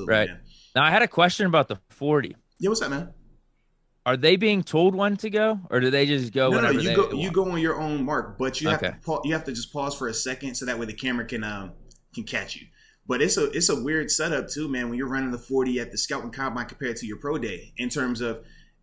Right. man. Now, I had a question about the 40. Yeah, what's up, man? Are they being told when to go, or do they just go No, no, whenever you they go want? on your own mark, but Okay. you have to just pause for a second so that way the camera can catch you. But it's a weird setup too, man. When you're running the 40 at the scouting combine compared to your pro day, in terms of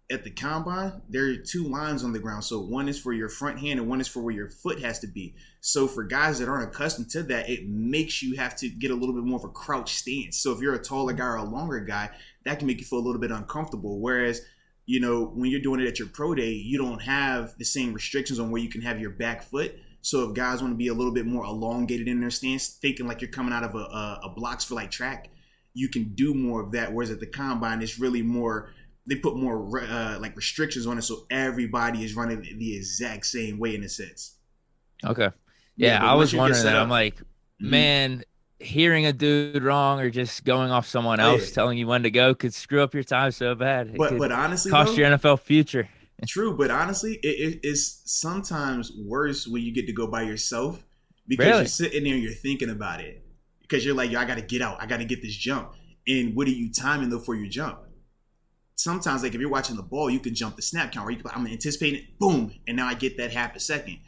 at the combine, there are two lines on the ground. So one is for your front hand and one is for where your foot has to be. So for guys that aren't accustomed to that, it makes you have to get a little bit more of a crouch stance. So if you're a taller guy or a longer guy, that can make you feel a little bit uncomfortable. Whereas, when you're doing it at your pro day, you don't have the same restrictions on where you can have your back foot. So if guys want to be a little bit more elongated in their stance, thinking like you're coming out of a blocks for like track, you can do more of that. Whereas at the combine, it's really more, they put more like restrictions on it. So everybody is running the exact same way in a sense. Okay. Yeah, Yeah, but I once was you get wondering set that. I'm up, like, mm-hmm. man, hearing a dude wrong or just going off someone Oh yeah. else telling you when to go could screw up your time so bad. It But could honestly cost your though, NFL future. true. But honestly, it is sometimes worse when you get to go by yourself because you're Really? sitting there and you're thinking about it because you're like, yo, I got to get out. I got to get this jump. And what are you timing though for your jump? Sometimes, like if you're watching the ball, you can jump the snap count. Where you can, I'm anticipating it, boom, and now I get that half a second.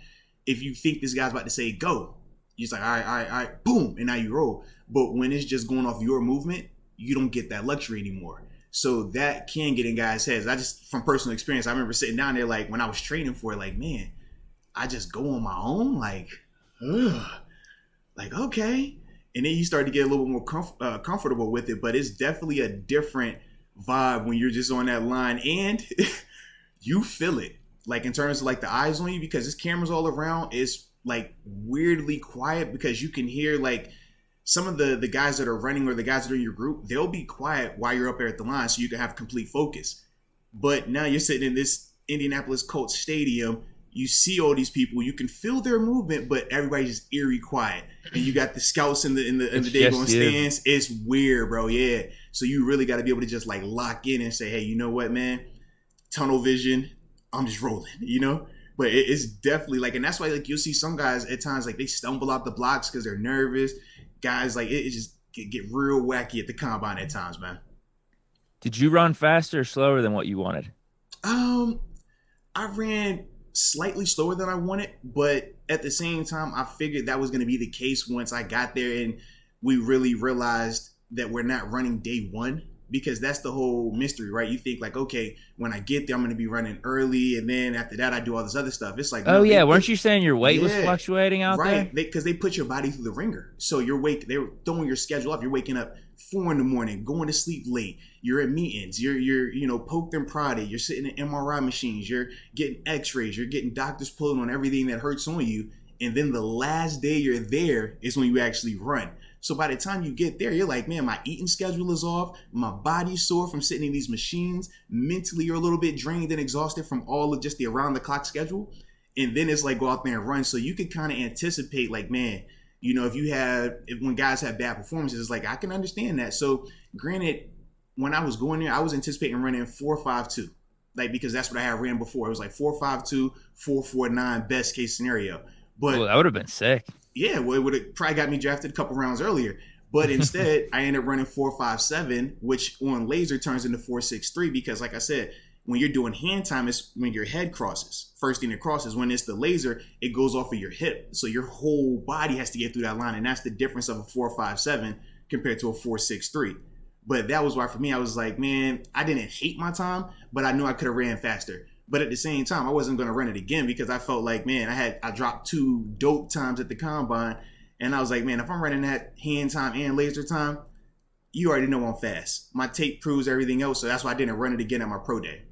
If you think this guy's about to say go, you're just like, all right, all right, all right, boom, and now you roll. But when it's just going off your movement, you don't get that luxury anymore. So that can get in guys' heads. I just, from personal experience, I remember sitting down there like when I was training for it, like, man, I just go on my own, like, ugh, like okay. And then you start to get a little bit more comfortable with it, but it's definitely a different vibe when you're just on that line and you feel it. Like in terms of like the eyes on you, because there's cameras all around, it's like weirdly quiet because you can hear like some of the guys that are running or the guys that are in your group, they'll be quiet while you're up there at the line so you can have complete focus. But now you're sitting in this Indianapolis Colts stadium, you see all these people, you can feel their movement, but everybody's just eerie quiet. And you got the scouts in the It's daggone just you. stands. It's weird, bro. Yeah. So you really got to be able to just like lock in and say, hey, you know what, man? Tunnel vision. I'm just rolling, But it's definitely like, and that's why like you'll see some guys at times like they stumble out the blocks because they're nervous. Guys like it just get real wacky at the combine at times, man. Did you run faster or slower than what you wanted? Um, I ran slightly slower than I wanted, but at the same time, I figured that was going to be the case once I got there and we really realized that we're not running day one because that's the whole mystery, right? You think like, okay, when I get there, I'm going to be running early, and then after that, I do all this other stuff. It's like, Oh no, yeah, weren't they you saying your weight was yeah, fluctuating out there? right, because they put your body through the ringer. So they're throwing your schedule up. You're waking up 4 in the morning, going to sleep late. You're at meetings. You're poked and prodded. You're sitting in MRI machines. You're getting X-rays. You're getting doctors pulling on everything that hurts on you. And then the last day you're there is when you actually run. So by the time you get there, you're like, man, my eating schedule is off. My body's sore from sitting in these machines. Mentally, you're a little bit drained and exhausted from all of just the around the clock schedule. And then it's like go out there and run. So you could kind of anticipate like, man, if when guys have bad performances, it's like I can understand that. So granted, when I was going there, I was anticipating running 4.52. Like because that's what I had ran before. It was like 4.52, 4.49 best case scenario. Oh, But that would have been sick. yeah, well, it would have probably got me drafted a couple rounds earlier. But instead, I ended up running 4.57, which on laser turns into 4.63 because, like I said, when you're doing hand time, it's when your head crosses. First thing that crosses. When it's the laser, it goes off of your hip. So your whole body has to get through that line. And that's the difference of a 4.57 compared to a 4.63. But that was why for me, I was like, man, I didn't hate my time, but I knew I could have ran faster. But at the same time, I wasn't going to run it again because I felt like, man, I dropped 2 dope times at the combine. And I was like, man, if I'm running that hand time and laser time, you already know I'm fast. My tape proves everything else. So that's why I didn't run it again at my pro day.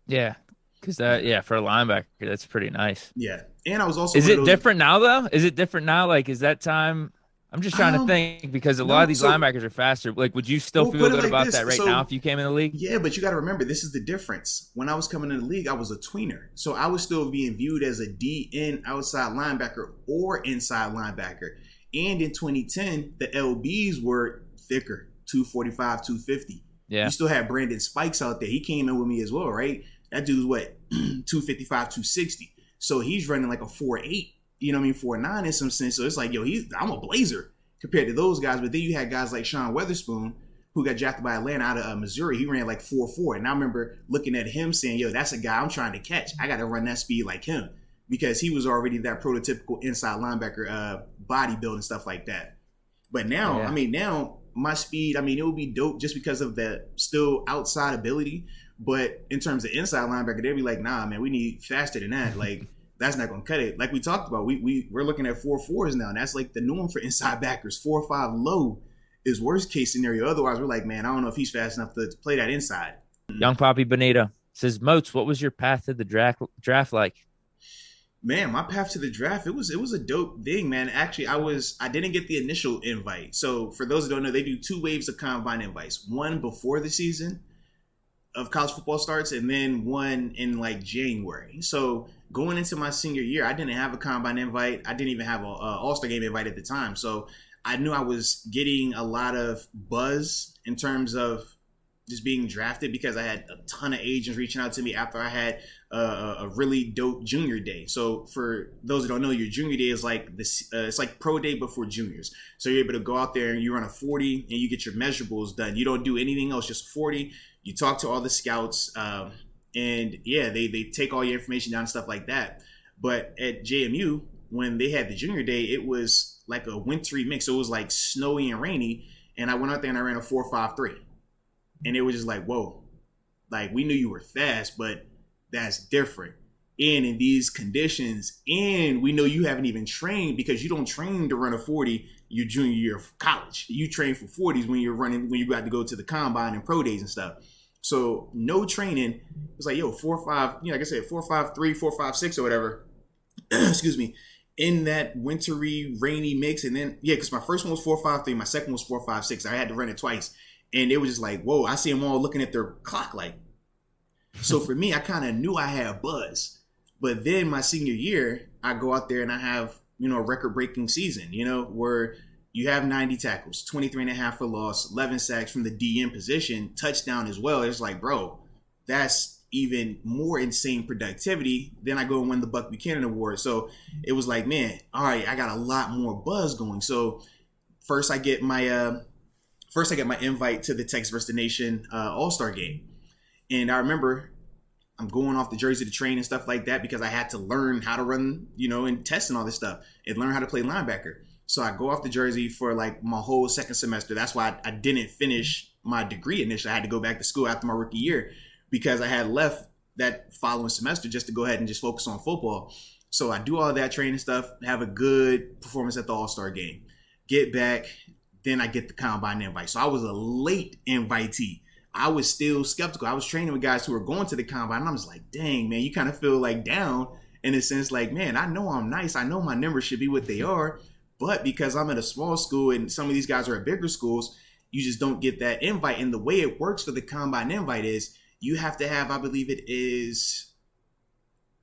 Yeah, because Yeah. for a linebacker, that's pretty nice. Yeah. And I was also Is one of it those. different now though? Is it different now? Like, is that time? I'm just trying to think because a lot of No. these So linebackers are faster. Like, would you still we'll feel put it good like about this. that right now if So you came in the league? yeah, but you got to remember, this is the difference. When I was coming in the league, I was a tweener. So I was still being viewed as a DN outside linebacker or inside linebacker. And in 2010, the LBs were thicker, 245, 250. You Yeah. still had Brandon Spikes out there. He came in with me as well, right? That dude's what, 255, 260. So he's running like a 4.8, 4.9 in some sense. So it's like, yo, I'm a blazer compared to those guys. But then you had guys like Sean Weatherspoon, who got drafted by Atlanta out of Missouri. He ran like 4.4. And I remember looking at him saying, yo, that's a guy I'm trying to catch. I got to run that speed like him, because he was already that prototypical inside linebacker, body build and stuff like that. But now, Yeah. I mean, now my speed, I mean, it would be dope just because of the still outside ability. But in terms of inside linebacker, they'd be like, nah, man, we need faster than that. Like, that's not going to cut it. Like we talked about, we're looking at 4.4s now, and that's like the norm for inside backers. 4.5 low is worst case scenario. Otherwise, we're like, man, I don't know if he's fast enough to play that inside. Young Poppy Bonita says, Moats, what was your path to the draft like? Man, my path to the draft, it was a dope thing, man. Actually, I didn't get the initial invite. So for those who don't know, they do 2 waves of combine invites. One before the season of college football starts, and then one in like January. So going into my senior year, I didn't have a combine invite. I didn't even have a All-Star game invite at the time. So I knew I was getting a lot of buzz in terms of just being drafted, because I had a ton of agents reaching out to me after I had a really dope junior day. So for those who don't know, your junior day is like this. It's like pro day before juniors. So you're able to go out there and you run a 40 and you get your measurables done. You don't do anything else, just 40. You talk to all the scouts, and yeah, they take all your information down and stuff like that. But at JMU, when they had the junior day, it was like a wintry mix. So it was like snowy and rainy. And I went out there and I ran a 4.53. And it was just like, whoa, like we knew you were fast, but that's different. And in these conditions, and we know you haven't even trained, because you don't train to run a 40 your junior year of college. You train for 40s when you got to go to the combine and pro days and stuff. So no training. It was like, yo, 4.5, like I said, 4.53, 4.56 or whatever. Excuse me. In that wintry, rainy mix. And then, because my first one was 4.53, my second was 4.56. I had to run it twice. And it was just like, whoa, I see them all looking at their clock like. So for me, I kind of knew I had buzz. But then my senior year, I go out there and I have, a record-breaking season, where you have 90 tackles, 23 and a half for loss, 11 sacks from the DN position, touchdown as well. It's like, bro, that's even more insane productivity. Then I go and win the Buck Buchanan Award. So it was like, man, all right, I got a lot more buzz going. So first I get my invite to the Texas versus the Nation All-Star game. And I remember I'm going off the jersey to train and stuff like that, because I had to learn how to run, and test and all this stuff, and learn how to play linebacker. So I go off the jersey for like my whole second semester. That's why I didn't finish my degree initially. I had to go back to school after my rookie year, because I had left that following semester just to go ahead and just focus on football. So I do all that training stuff, have a good performance at the All-Star game, get back, then I get the combine invite. So I was a late invitee. I was still skeptical. I was training with guys who were going to the combine, and I was like, dang, man, you kind of feel like down in a sense, like, man, I know I'm nice. I know my numbers should be what they are. But because I'm at a small school and some of these guys are at bigger schools, you just don't get that invite. And the way it works for the combine invite is you have to have, I believe it is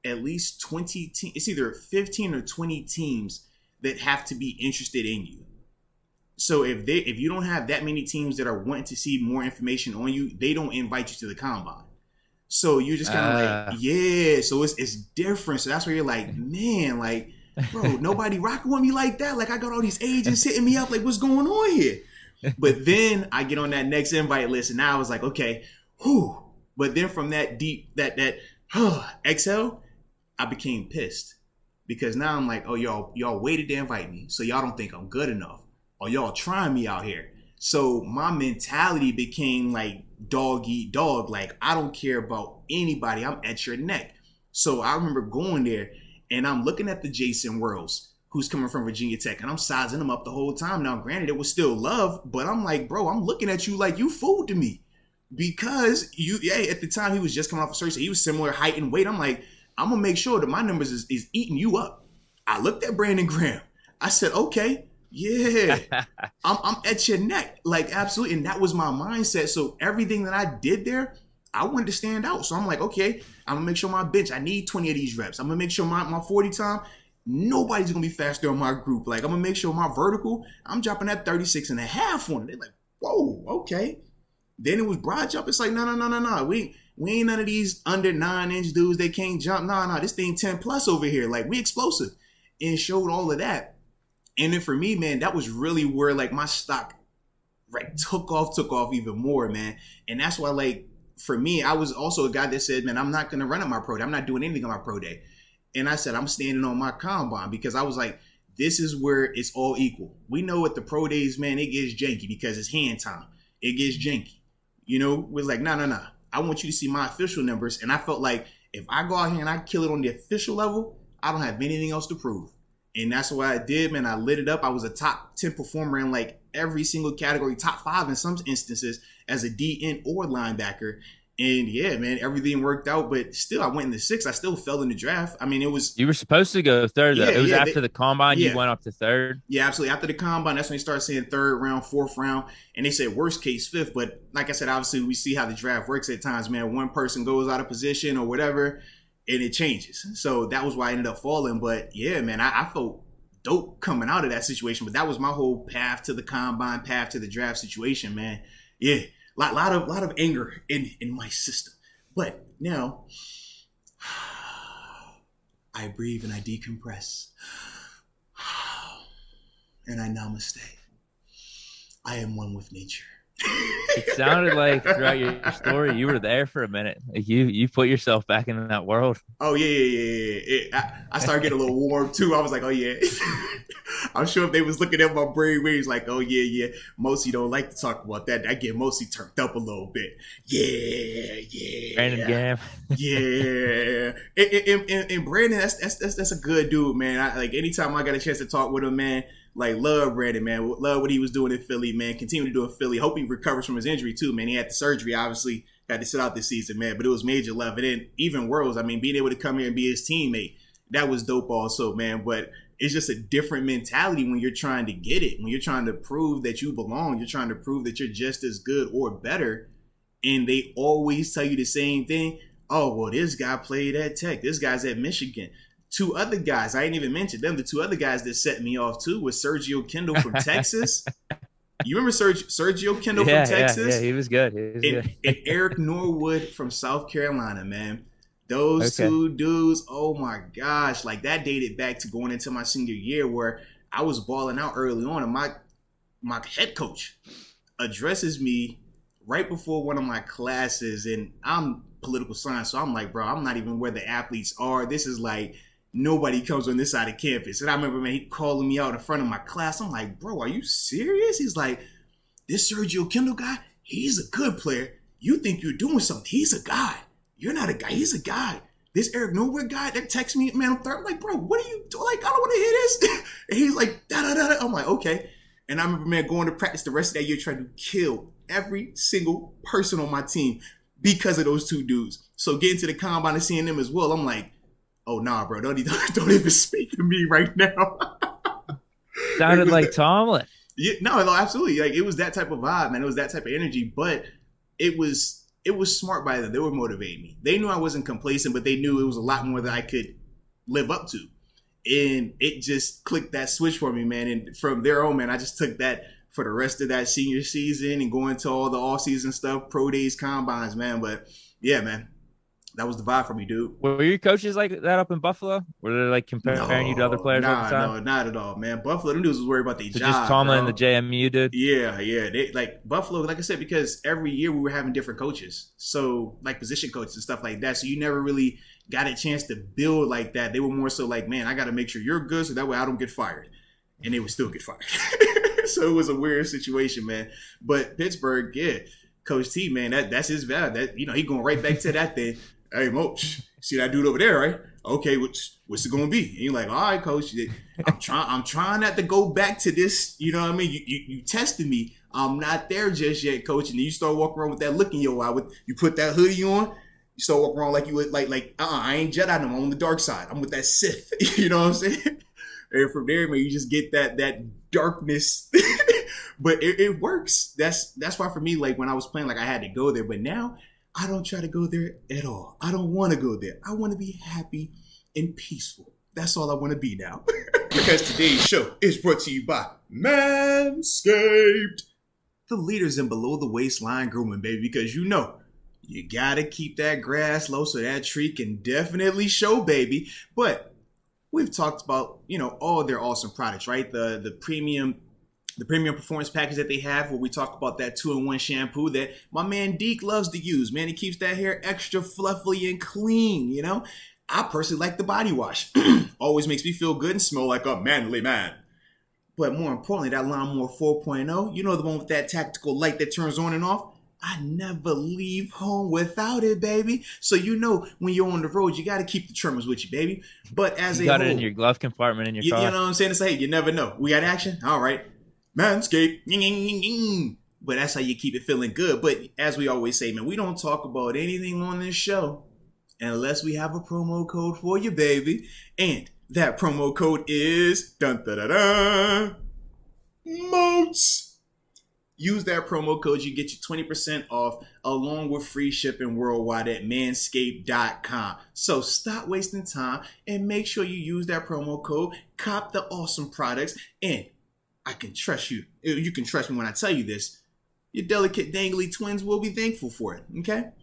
at least 20 teams. It's either 15 or 20 teams that have to be interested in you. So if you don't have that many teams that are wanting to see more information on you, they don't invite you to the combine. So you're just kind of like, yeah. So it's different. So that's where you're like, man, like, bro, nobody rocking with me like that. Like, I got all these agents hitting me up. Like, what's going on here? But then I get on that next invite list, and now I was like, okay, whew. But then from that deep, that exhale, I became pissed, because now I'm like, oh, y'all waited to invite me, so y'all don't think I'm good enough. Or y'all trying me out here. So my mentality became like dog eat dog. Like, I don't care about anybody. I'm at your neck. So I remember going there and I'm looking at the Jason Worlds, who's coming from Virginia Tech, and I'm sizing him up the whole time. Now, granted, it was still love, but I'm like, bro, I'm looking at you like you fooled to me, because at the time he was just coming off a surgery. So he was similar height and weight. I'm like, I'm going to make sure that my numbers is eating you up. I looked at Brandon Graham. I said, okay. Yeah, I'm at your neck. Like, absolutely. And that was my mindset. So everything that I did there, I wanted to stand out. So I'm like, okay, I'm going to make sure my bench, I need 20 of these reps. I'm going to make sure my 40 time, nobody's going to be faster on my group. Like, I'm going to make sure my vertical, I'm dropping that 36 and a half on it. They're like, whoa, okay. Then it was broad jump. It's like, no. We ain't none of these under 9-inch dudes. They can't jump. No, this thing 10 plus over here. Like, we explosive. And showed all of that. And then for me, man, that was really where like my stock right, took off even more, man. And that's why, like, for me, I was also a guy that said, man, I'm not going to run on my pro day. I'm not doing anything on my pro day. And I said, I'm standing on my combine, because I was like, this is where it's all equal. We know at the pro days, man, it gets janky because it's hand time. It gets janky. You know, it was like, no. I want you to see my official numbers. And I felt like if I go out here and I kill it on the official level, I don't have anything else to prove. And that's what I did, man. I lit it up. I was a top 10 performer in like every single category, top 5 in some instances as a DN or linebacker. And yeah, man, everything worked out. But still, I went in the 6th. I still fell in the draft. I mean, it was. You were supposed to go third, though. Yeah, It was yeah, after the combine. yeah. You went up to third. Yeah, absolutely. After the combine, that's when they started saying 3rd round, 4th round. And they said worst case 5th. But like I said, obviously, we see how the draft works at times, man. One person goes out of position or whatever, and it changes. So that was why I ended up falling. But yeah, man, I felt dope coming out of that situation. But that was my whole path to the combine, path to the draft situation, man. Yeah, lot of anger in my system. But now I breathe and I decompress. And I namaste. I am one with nature. It sounded like throughout your story, you were there for a minute. Like you put yourself back in that world. Oh, yeah. I started getting a little warm, too. I was like, oh, yeah. I'm sure if they was looking at my brain waves like, oh, yeah. Mostly don't like to talk about that. I get mostly turned up a little bit. Yeah. Brandon Gam. Yeah. And Brandon, that's a good dude, man. Like, anytime I got a chance to talk with him, man, like, love Brandon, man. Love what he was doing in Philly, man. Continue to do in Philly. Hope he recovers from his injury, too, man. He had the surgery, obviously. Got to sit out this season, man. But it was major love. And then even worse, I mean, being able to come here and be his teammate, that was dope also, man. But it's just a different mentality when you're trying to get it. When you're trying to prove that you belong. You're trying to prove that you're just as good or better. And they always tell you the same thing. Oh, well, this guy played at Tech. This guy's at Michigan. 2 other guys, I ain't even mentioned them. The 2 other guys that set me off too was Sergio Kendall from Texas. You remember Sergio Kendall from Texas? Yeah, he was good. And Eric Norwood from South Carolina, man. Those 2 dudes, oh my gosh. Like, that dated back to going into my senior year where I was balling out early on. And my head coach addresses me right before one of my classes. And I'm political science. So I'm like, bro, I'm not even where the athletes are. This is like, nobody comes on this side of campus. And I remember, man, he calling me out in front of my class. I'm like, bro, are you serious? He's like, this Sergio Kendall guy, he's a good player. You think you're doing something. He's a guy. You're not a guy. He's a guy. This Eric Norwood guy that texts me, man, I'm like, bro, what are you doing? Like, I don't want to hear this. And he's like, da-da-da-da. I'm like, okay. And I remember, man, going to practice the rest of that year trying to kill every single person on my team because of those 2 dudes. So getting to the combine and seeing them as well, I'm like, oh, nah, bro, don't even speak to me right now. Sounded like Tomlin. Yeah, no, absolutely. Like, it was that type of vibe, man. It was that type of energy, but it was smart by them. They were motivating me. They knew I wasn't complacent, but they knew it was a lot more that I could live up to. And it just clicked that switch for me, man. And from there on, man, I just took that for the rest of that senior season and going to all the off-season stuff, pro days, combines, man. But yeah, man. That was the vibe for me, dude. Were your coaches like that up in Buffalo? Were they like comparing you to other players all the time? No, not at all, man. Buffalo, them dudes was worried about their job. Just Tomlin and the JMU dude? Yeah. They like Buffalo, like I said, because every year we were having different coaches. So like position coaches and stuff like that. So you never really got a chance to build like that. They were more so like, man, I got to make sure you're good so that way I don't get fired. And they would still get fired. So it was a weird situation, man. But Pittsburgh, yeah, Coach T, man, that's his value. That, he going right back to that thing. Hey, Moats, see that dude over there, right? Okay, what's it gonna be? And you're like, all right, coach, I'm trying not to go back to this. You know what I mean? You tested me. I'm not there just yet, coach. And then you start walking around with that look in your eye. You put that hoodie on, you start walking around like you would I ain't Jedi, I'm on the dark side. I'm with that Sith. You know what I'm saying? And from there, man, you just get that darkness. But it works. That's why for me, like when I was playing, like I had to go there. But now I don't try to go there at all. I don't want to go there. I want to be happy and peaceful. That's all I want to be now. Because today's show is brought to you by Manscaped. The leaders in below the waistline grooming, baby. Because you got to keep that grass low so that tree can definitely show, baby. But we've talked about, all their awesome products, right? The premium the premium performance package that they have, where we talk about that 2-in-1 shampoo that my man Deke loves to use. Man, it keeps that hair extra fluffy and clean, you know? I personally like the body wash. Always makes me feel good and smell like a manly man. But more importantly, that Lawnmower 4.0, you know, the one with that tactical light that turns on and off? I never leave home without it, baby. So you know when you're on the road, you got to keep the trimmers with you, baby. But as You a got it in whole, your glove compartment in your you car. know what I'm saying? It's like, hey, you never know. We got action? All right. Manscaped. But that's how you keep it feeling good. But as we always say, man, we don't talk about anything on this show unless we have a promo code for you, baby. And that promo code is dun da da da Moats. Use that promo code. You get you 20% off along with free shipping worldwide at manscaped.com. So stop wasting time and make sure you use that promo code. Cop the awesome products. And I can trust you. You can trust me when I tell you this. Your delicate, dangly twins will be thankful for it. Okay?